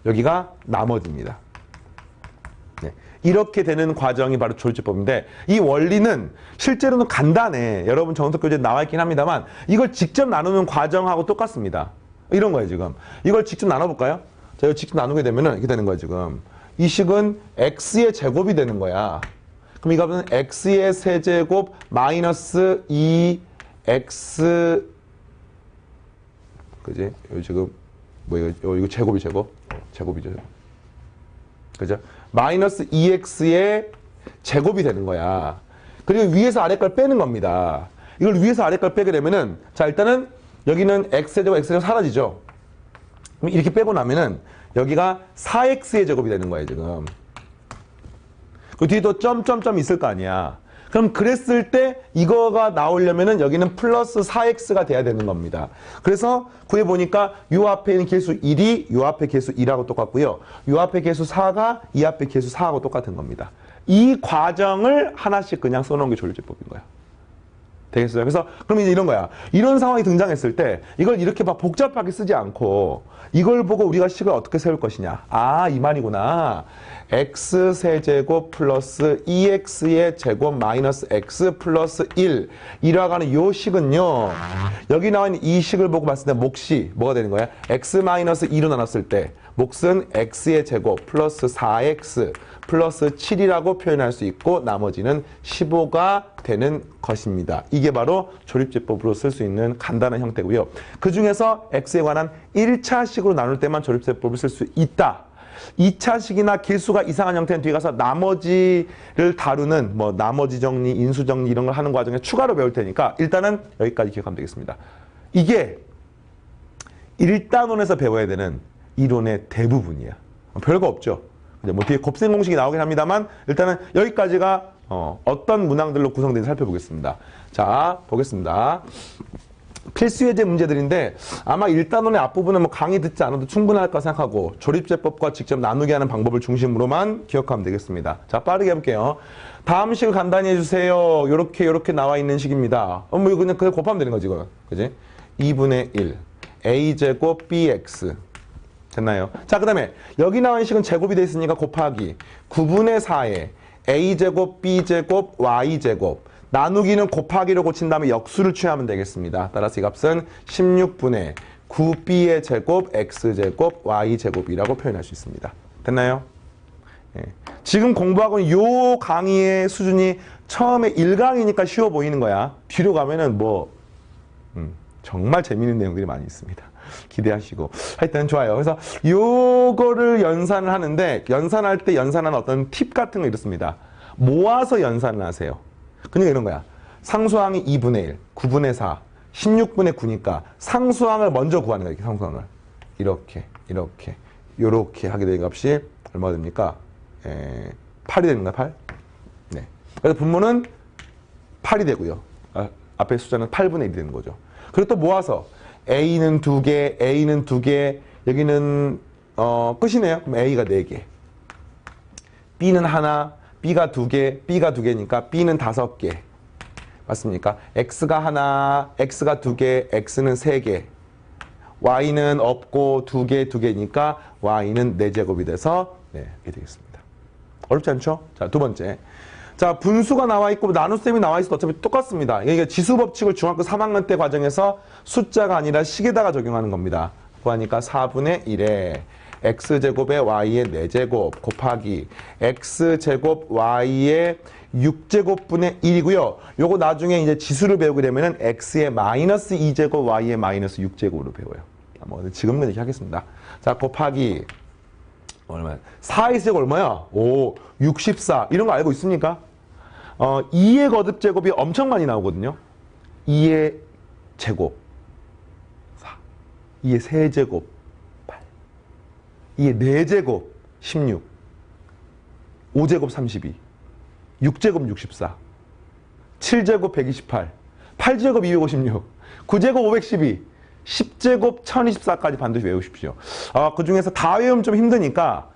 여기가 나머지입니다. 네. 이렇게 되는 과정이 바로 조립제법인데 이 원리는 실제로는 간단해. 여러분 정석교재에 나와 있긴 합니다만 이걸 직접 나누는 과정하고 똑같습니다. 이런 거예요 지금. 이걸 직접 나눠볼까요? 자, 이거 직접 나누게 되면은 이렇게 되는 거예요 지금. 이 식은 x의 제곱이 되는 거야. 그럼 이 값은 x의 세제곱 마이너스 2x 그지? 여기 지금 뭐 이거 제곱이 제곱이죠. 그죠? 마이너스 2x의 제곱이 되는 거야. 그리고 위에서 아래 걸 빼는 겁니다. 이걸 위에서 아래 걸 빼게 되면은 자 일단은 여기는 x제곱 x제곱 사라지죠. 그럼 이렇게 빼고 나면은 여기가 4x의 제곱이 되는 거예요 지금. 그 뒤에 또 점점점 있을 거 아니야. 그럼 그랬을 때 이거가 나오려면은 여기는 플러스 4x가 돼야 되는 겁니다. 그래서 구해보니까 요 앞에 있는 개수 1이 요 앞에 개수 2하고 똑같고요. 요 앞에 개수 4가 이 앞에 개수 4하고 똑같은 겁니다. 이 과정을 하나씩 그냥 써놓은 게 조립제법인 거야. 되겠어요? 그래서 그럼 이제 이런 거야. 이런 상황이 등장했을 때 이걸 이렇게 막 복잡하게 쓰지 않고 이걸 보고 우리가 식을 어떻게 세울 것이냐. 아, 이 말이구나. x 세제곱 플러스 2x의 제곱 마이너스 x 플러스 1 이라고 하는 요 식은요. 여기 나와 있는 이 식을 보고 봤을 때 몫이 뭐가 되는 거야? x 마이너스 2로 나눴을 때 몫은 x의 제곱 플러스 4x 플러스 7이라고 표현할 수 있고 나머지는 15가 되는 것입니다. 이게 바로 조립제법으로 쓸 수 있는 간단한 형태고요. 그 중에서 x에 관한 1차식으로 나눌 때만 조립제법을 쓸 수 있다. 2차식이나 개수가 이상한 형태는 뒤에 가서 나머지를 다루는 뭐 나머지 정리, 인수 정리 이런 걸 하는 과정에 추가로 배울 테니까 일단은 여기까지 기억하면 되겠습니다. 이게 1단원에서 배워야 되는 이론의 대부분이야. 별거 없죠. 뭐 뒤에 곱셈 공식이 나오긴 합니다만 일단은 여기까지가 어떤 문항들로 구성되는지 살펴보겠습니다. 자, 보겠습니다. 필수 예제 문제들인데 아마 1단원의 앞부분은 뭐 강의 듣지 않아도 충분할 까 생각하고 조립제법과 직접 나누게 하는 방법을 중심으로만 기억하면 되겠습니다. 자, 빠르게 해볼게요. 다음 식을 간단히 해주세요. 요렇게 나와 있는 식입니다. 뭐 이거 그냥 곱하면 되는 거지, 이거. 그지? 2분의 1 a제곱 bx 됐나요? 자, 그 다음에 여기 나온 식은 제곱이 돼 있으니까 곱하기 9분의 4에 a제곱 b제곱 y제곱 나누기는 곱하기로 고친 다음에 역수를 취하면 되겠습니다. 따라서 이 값은 16분의 9b의 제곱 x제곱 y제곱이라고 표현할 수 있습니다. 됐나요? 예. 지금 공부하고 있는 요 강의의 수준이 처음에 1강이니까 쉬워 보이는 거야. 뒤로 가면은 뭐 정말 재밌는 내용들이 많이 있습니다. 기대하시고. 하여튼 좋아요. 그래서 요거를 연산을 하는데 연산할 때 연산하는 어떤 팁 같은 거 이렇습니다. 모아서 연산을 하세요. 그러니까 이런 거야. 상수항이 2분의 1, 9분의 4, 16분의 9니까 상수항을 먼저 구하는 거야. 이렇게 상수항을. 요렇게 하게 되는 값이 얼마가 됩니까? 8이 되는 거야, 8? 네. 그래서 분모는 8이 되고요. 앞에 숫자는 8분의 1이 되는 거죠. 그리고 또 모아서 A는 2개, A는 2개, 여기는 끝이네요. 그럼 A가 4개. B는 하나, B가 2개, B가 2개니까 B는 5개. 맞습니까? X가 하나, X가 2개, X는 3개. Y는 없고 2개, 2개니까 Y는 4제곱이 돼서 네, 이렇게 되겠습니다. 어렵지 않죠? 자, 두 번째. 자, 분수가 나와 있고 나눗셈이 나와 있어도 어차피 똑같습니다. 이게 지수법칙을 중학교 3학년 때 과정에서 숫자가 아니라 식에다가 적용하는 겁니다. 구하니까 4분의 1에 x제곱에 y의 4제곱 곱하기 x제곱 y의 6제곱분의 1이고요. 요거 나중에 이제 지수를 배우게 되면은 x의 마이너스 2제곱 y의 마이너스 6제곱으로 배워요. 뭐 지금은 이렇게 하겠습니다. 자, 곱하기 얼마야? 4의 제곱 얼마야? 64. 이런 거 알고 있습니까? 2의 거듭 제곱이 엄청 많이 나오거든요. 2의 제곱 4. 2의 세제곱 8. 2의 4제곱 16. 5제곱 32. 6제곱 64. 7제곱 128. 8제곱 256. 9제곱 512. 10제곱 1024까지 반드시 외우십시오. 그 중에서 다 외우면 좀 힘드니까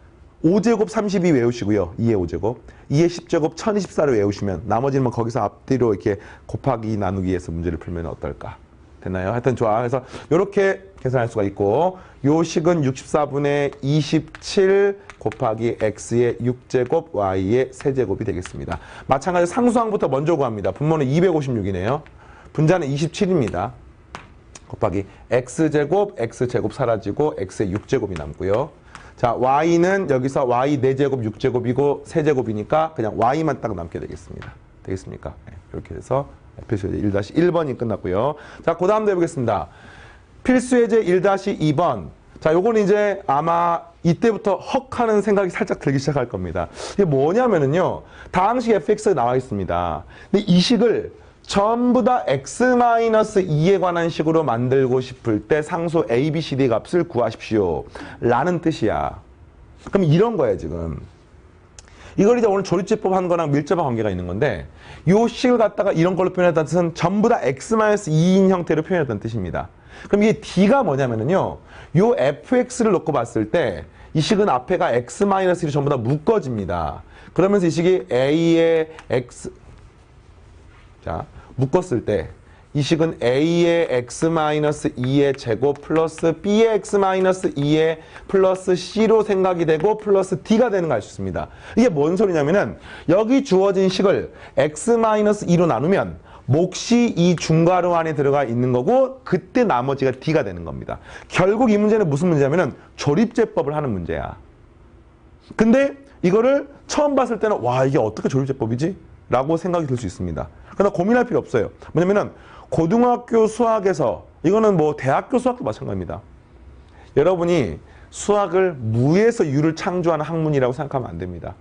5제곱 32 외우시고요. 2의 5제곱. 2의 10제곱 1024를 외우시면 나머지는 뭐 거기서 앞뒤로 이렇게 곱하기 나누기해서 문제를 풀면 어떨까? 됐나요? 하여튼 좋아. 그래서 이렇게 계산할 수가 있고 요 식은 64분의 27 곱하기 x의 6제곱 y의 세제곱이 되겠습니다. 마찬가지로 상수항부터 먼저 구합니다. 분모는 256이네요. 분자는 27입니다. 곱하기 x제곱, x제곱 사라지고 x의 6제곱이 남고요. 자, y는 여기서 y 4제곱, 6제곱이고 세제곱이니까 그냥 y만 딱 남게 되겠습니다. 되겠습니까? 네, 이렇게 해서 필수예제 1-1번이 끝났고요. 자, 그 다음도 해보겠습니다. 필수예제 1-2번. 자, 요거는 이제 아마 이때부터 헉 하는 생각이 살짝 들기 시작할 겁니다. 이게 뭐냐면은요. 다항식 fx가 나와 있습니다. 근데 이 식을 전부 다 x-2에 관한 식으로 만들고 싶을 때 상수 a, b, c, d 값을 구하십시오. 라는 뜻이야. 그럼 이런 거예요, 지금. 이걸 이제 오늘 조립제법 한 거랑 밀접한 관계가 있는 건데 요 식을 갖다가 이런 걸로 표현했다는 뜻은 전부 다 x-2인 형태로 표현했다는 뜻입니다. 그럼 이게 d가 뭐냐면은요. 요 fx를 놓고 봤을 때 이 식은 앞에가 x-1이 전부 다 묶어집니다. 그러면서 이 식이 a의 x 자, 묶었을 때 이 식은 a의 x-2의 제곱 플러스 b의 x-2의 플러스 c로 생각이 되고 플러스 d가 되는 걸 알 수 있습니다. 이게 뭔 소리냐면은 여기 주어진 식을 x-2로 나누면 몫이 이 중괄호 안에 들어가 있는 거고 그때 나머지가 d가 되는 겁니다. 결국 이 문제는 무슨 문제냐면은 조립제법을 하는 문제야. 근데 이거를 처음 봤을 때는 와, 이게 어떻게 조립제법이지? 라고 생각이 들 수 있습니다. 그러나 고민할 필요 없어요. 뭐냐면은 고등학교 수학에서 이거는 뭐 대학교 수학도 마찬가지입니다. 여러분이 수학을 무에서 유를 창조하는 학문이라고 생각하면 안 됩니다.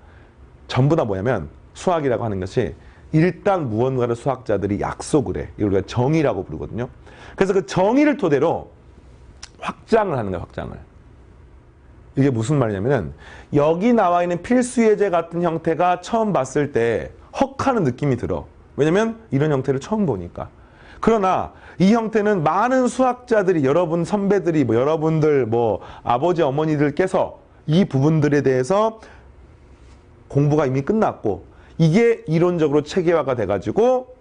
전부 다 뭐냐면 수학이라고 하는 것이 일단 무언가를 수학자들이 약속을 해. 이걸 우리가 정의라고 부르거든요. 그래서 그 정의를 토대로 확장을 하는 거예요, 확장을. 이게 무슨 말이냐면은 여기 나와 있는 필수예제 같은 형태가 처음 봤을 때 헉 하는 느낌이 들어. 왜냐면 이런 형태를 처음 보니까. 그러나 이 형태는 많은 수학자들이 여러분 선배들이 뭐 여러분들 뭐 아버지 어머니들께서 이 부분들에 대해서 공부가 이미 끝났고 이게 이론적으로 체계화가 돼가지고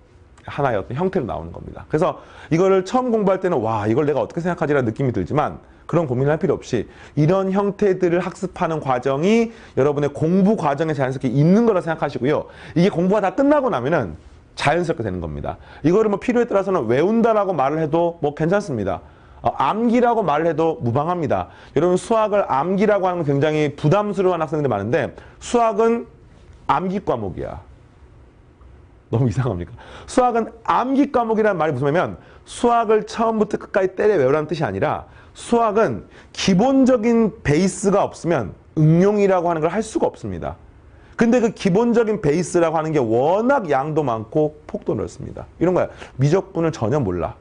하나의 어떤 형태로 나오는 겁니다. 그래서 이거를 처음 공부할 때는 와 이걸 내가 어떻게 생각하지라는 느낌이 들지만 그런 고민을 할 필요 없이 이런 형태들을 학습하는 과정이 여러분의 공부 과정에 자연스럽게 있는 거라 생각하시고요. 이게 공부가 다 끝나고 나면은 자연스럽게 되는 겁니다. 이거를 뭐 필요에 따라서는 외운다라고 말을 해도 뭐 괜찮습니다. 암기라고 말을 해도 무방합니다. 여러분 수학을 암기라고 하는 건 굉장히 부담스러운 학생들이 많은데 수학은 암기 과목이야. 너무 이상합니까? 수학은 암기 과목이라는 말이 무슨 말이냐면 수학을 처음부터 끝까지 때려 외우라는 뜻이 아니라 수학은 기본적인 베이스가 없으면 응용이라고 하는 걸 할 수가 없습니다. 근데 그 기본적인 베이스라고 하는 게 워낙 양도 많고 폭도 넓습니다. 이런 거야. 미적분을 전혀 몰라.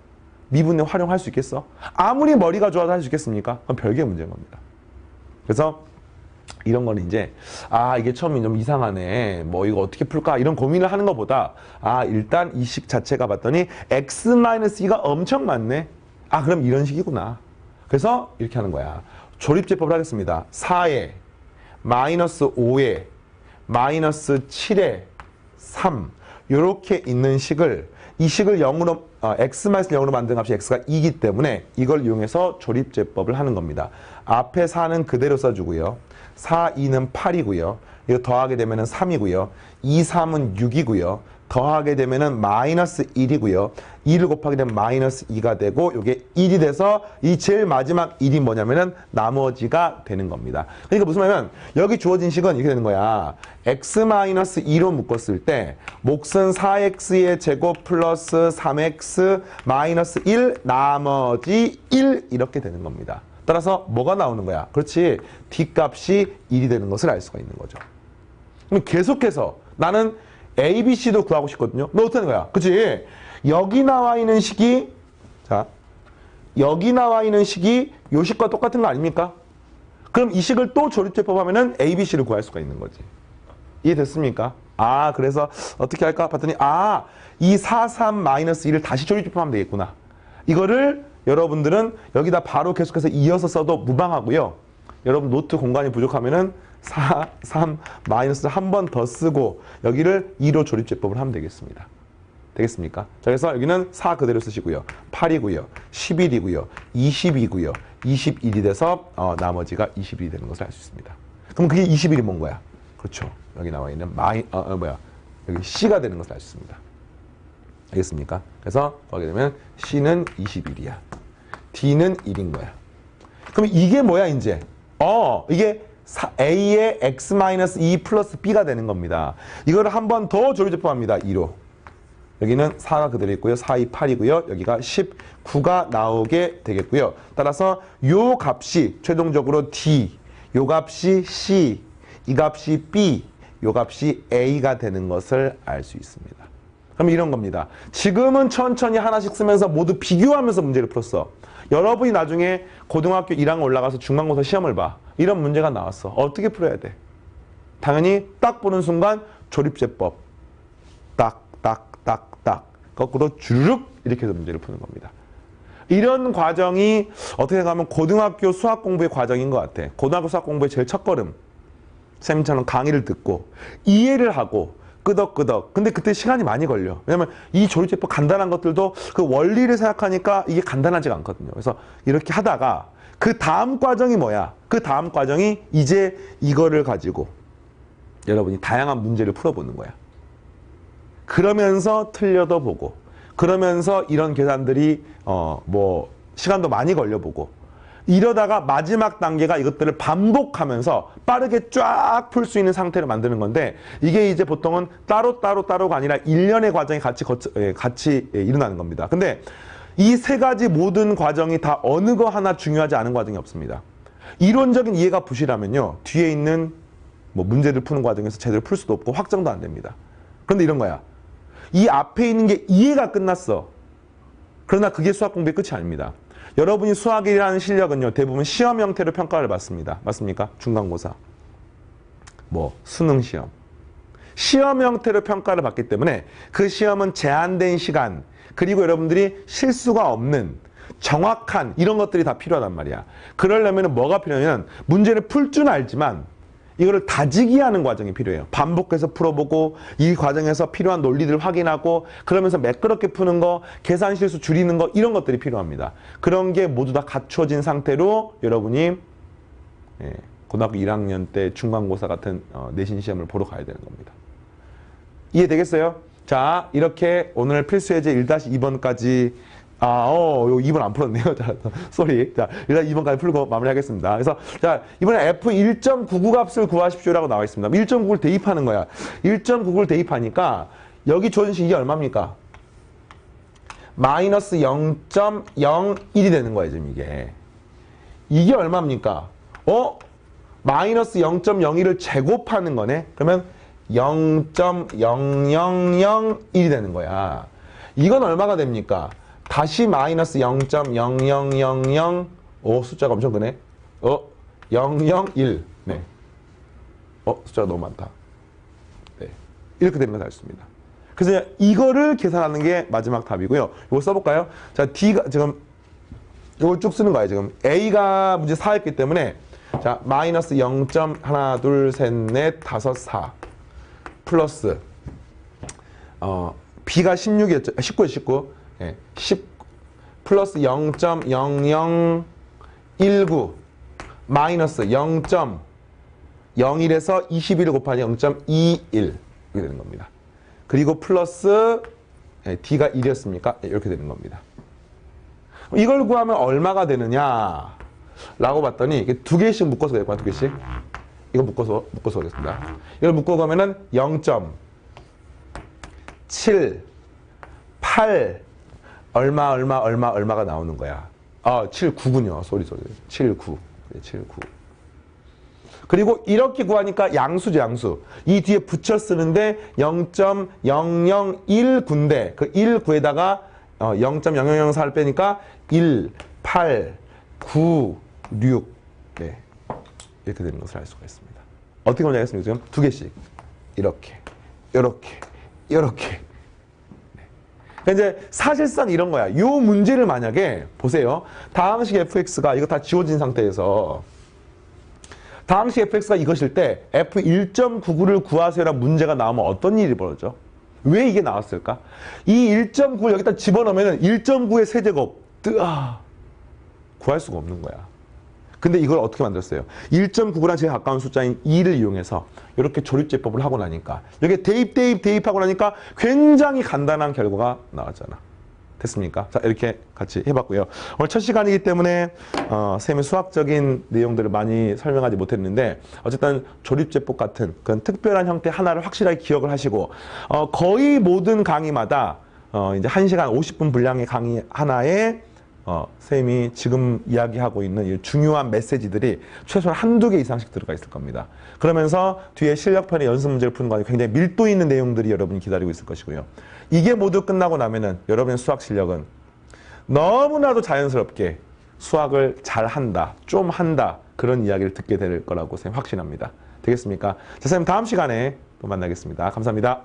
미분에 활용할 수 있겠어? 아무리 머리가 좋아도 할 수 있겠습니까? 그건 별개의 문제인 겁니다. 그래서 이런 거는 이제 이게 처음에 좀 이상하네. 뭐 이거 어떻게 풀까? 이런 고민을 하는 것보다 일단 이 식 자체가 봤더니 x-2가 엄청 많네. 그럼 이런 식이구나. 그래서 이렇게 하는 거야. 조립제법을 하겠습니다. 4에 마이너스 5에 마이너스 7에 3 이렇게 있는 식을 이 식을 0으로 x-0으로 만든 값이 x가 2이기 때문에 이걸 이용해서 조립제법을 하는 겁니다. 앞에 4는 그대로 써주고요. 4, 2는 8이고요. 이거 더하게 되면 3이고요. 2, 3은 6이고요. 더하게 되면 마이너스 1이고요. 2를 곱하게 되면 마이너스 2가 되고 이게 1이 돼서 이 제일 마지막 1이 뭐냐면은 나머지가 되는 겁니다. 그러니까 무슨 말이냐면 여기 주어진 식은 이렇게 되는 거야. x-2로 묶었을 때 몫은 4x의 제곱 플러스 3x 마이너스 1 나머지 1 이렇게 되는 겁니다. 따라서 뭐가 나오는 거야? 그렇지. 뒷값이 1이 되는 것을 알 수가 있는 거죠. 그럼 계속해서 나는 A, B, C도 구하고 싶거든요. 너 어떻게 하는 거야? 그치? 여기 나와 있는 식이, 여기 나와 있는 식이 요 식과 똑같은 거 아닙니까? 그럼 이 식을 또 조립제법 하면은 A, B, C를 구할 수가 있는 거지. 이해됐습니까? 그래서 어떻게 할까? 봤더니, 이 4, 3, 마이너스 1을 다시 조립제법하면 되겠구나. 이거를 여러분들은 여기다 바로 계속해서 이어서 써도 무방하고요. 여러분 노트 공간이 부족하면은 4, 3, 마이너스를 한 번 더 쓰고 여기를 2로 조립제법을 하면 되겠습니다. 되겠습니까? 자, 그래서 여기는 4 그대로 쓰시고요. 8이고요. 11이고요. 20이고요. 21이 돼서 나머지가 21이 되는 것을 알 수 있습니다. 그럼 그게 21이 뭔 거야? 그렇죠. 여기 나와 있는 여기 C가 되는 것을 알 수 있습니다. 알겠습니까? 그래서 거기 되면 C는 21이야. D는 1인 거야. 그럼 이게 뭐야 이제? 이게 A의 x-2 플러스 B가 되는 겁니다. 이거를 한 번 더 조립제법합니다. 2로. 여기는 4가 그대로 있고요. 4, 2, 8이고요. 여기가 19가 나오게 되겠고요. 따라서 요 값이 최종적으로 D, 요 값이 C, 이 값이 B, 요 값이 A가 되는 것을 알 수 있습니다. 그럼 이런 겁니다. 지금은 천천히 하나씩 쓰면서 모두 비교하면서 문제를 풀었어. 여러분이 나중에 고등학교 1학년 올라가서 중간고사 시험을 봐. 이런 문제가 나왔어. 어떻게 풀어야 돼? 당연히 딱 보는 순간 조립제법. 딱, 딱, 딱, 딱. 거꾸로 주르륵 이렇게 해서 문제를 푸는 겁니다. 이런 과정이 어떻게 생각하면 고등학교 수학 공부의 과정인 것 같아. 고등학교 수학 공부의 제일 첫걸음. 쌤처럼 강의를 듣고 이해를 하고 끄덕끄덕. 근데 그때 시간이 많이 걸려. 왜냐면 이 조립제법 간단한 것들도 그 원리를 생각하니까 이게 간단하지가 않거든요. 그래서 이렇게 하다가 그 다음 과정이 뭐야? 그 다음 과정이 이제 이거를 가지고 여러분이 다양한 문제를 풀어보는 거야. 그러면서 틀려도 보고 그러면서 이런 계산들이 시간도 많이 걸려보고 이러다가 마지막 단계가 이것들을 반복하면서 빠르게 쫙 풀 수 있는 상태를 만드는 건데 이게 이제 보통은 따로가 아니라 일련의 과정이 같이 일어나는 겁니다. 근데 이 세 가지 모든 과정이 다 어느 거 하나 중요하지 않은 과정이 없습니다. 이론적인 이해가 부실하면요. 뒤에 있는 문제를 푸는 과정에서 제대로 풀 수도 없고 확정도 안 됩니다. 그런데 이런 거야. 이 앞에 있는 게 이해가 끝났어. 그러나 그게 수학 공부의 끝이 아닙니다. 여러분이 수학이라는 실력은요. 대부분 시험 형태로 평가를 받습니다. 맞습니까? 중간고사, 수능 시험, 시험 형태로 평가를 받기 때문에 그 시험은 제한된 시간, 그리고 여러분들이 실수가 없는 정확한 이런 것들이 다 필요하단 말이야. 그러려면 뭐가 필요하냐면 문제를 풀 줄 알지만 이거를 다지기 하는 과정이 필요해요. 반복해서 풀어보고 이 과정에서 필요한 논리들을 확인하고 그러면서 매끄럽게 푸는 거, 계산 실수 줄이는 거 이런 것들이 필요합니다. 그런 게 모두 다 갖춰진 상태로 여러분이 고등학교 1학년 때 중간고사 같은 내신 시험을 보러 가야 되는 겁니다. 이해되겠어요? 자, 이렇게 오늘 필수예제 1-2번까지 요 2번 안 풀었네요. 자, 쏘리. 자, 일단 2번까지 풀고 마무리하겠습니다. 그래서, 자, 이번에 F 1.99 값을 구하십시오라고 나와 있습니다. 1.99를 대입하는 거야. 1.99를 대입하니까, 여기 주어진 식이 얼마입니까? 마이너스 0.01이 되는 거예요, 지금 이게. 이게 얼마입니까? 마이너스 0.01을 제곱하는 거네? 그러면 0.0001이 되는 거야. 이건 얼마가 됩니까? 다시 마이너스 0.0000 숫자가 엄청 크네. 001. 네. 숫자가 너무 많다. 네. 이렇게 되는 거 다 있습니다. 그래서 이거를 계산하는 게 마지막 답이고요. 이거 써볼까요? 자, D가 지금 이걸 쭉 쓰는 거예요. 지금 A가 문제 4였기 때문에 자, 마이너스 0. 하나, 둘, 셋, 넷, 다섯, 4 플러스 B가 16이었죠. 19였죠, 19. 예, 10 플러스 0.0019 마이너스 0.01에서 21을 곱하니 0.21 이렇게 되는 겁니다. 그리고 플러스 D가 1이었습니까? 이렇게 되는 겁니다. 이걸 구하면 얼마가 되느냐 라고 봤더니 이게 두 개씩 묶어서 되겠구나. 두 개씩. 이거 묶어서 하겠습니다. 이걸 묶고 가면은 0.78 얼마가 나오는 거야. 79군요. 쏘리. 79. 79. 그리고 이렇게 구하니까 양수죠, 양수. 이 뒤에 붙여 쓰는데 0.001군데 그 1구에다가 0.0004를 빼니까 1, 8, 9, 6. 네. 이렇게 되는 것을 알 수가 있습니다. 어떻게 먼저 하겠습니까? 지금 두 개씩. 이렇게. 이제 사실상 이런 거야. 이 문제를 만약에 보세요. 다항식 fx가 이거 다 지워진 상태에서 다항식 fx가 이것일 때 f 1.99를 구하세요라는 문제가 나오면 어떤 일이 벌어져? 왜 이게 나왔을까? 이 1.9를 여기다 집어넣으면 1.9의 세제곱 구할 수가 없는 거야. 근데 이걸 어떻게 만들었어요? 1.99랑 제일 가까운 숫자인 2를 이용해서 이렇게 조립제법을 하고 나니까 여기에 대입하고 나니까 굉장히 간단한 결과가 나왔잖아. 됐습니까? 자, 이렇게 같이 해봤고요. 오늘 첫 시간이기 때문에 쌤의 수학적인 내용들을 많이 설명하지 못했는데 어쨌든 조립제법 같은 그런 특별한 형태 하나를 확실하게 기억을 하시고 거의 모든 강의마다 이제 1시간 50분 분량의 강의 하나에 쌤이 지금 이야기하고 있는 이 중요한 메시지들이 최소한 한두 개 이상씩 들어가 있을 겁니다. 그러면서 뒤에 실력편의 연습 문제를 푸는 과정에 굉장히 밀도 있는 내용들이 여러분이 기다리고 있을 것이고요. 이게 모두 끝나고 나면은 여러분의 수학 실력은 너무나도 자연스럽게 수학을 잘 한다, 좀 한다 그런 이야기를 듣게 될 거라고 쌤 확신합니다. 되겠습니까? 자, 쌤 다음 시간에 또 만나겠습니다. 감사합니다.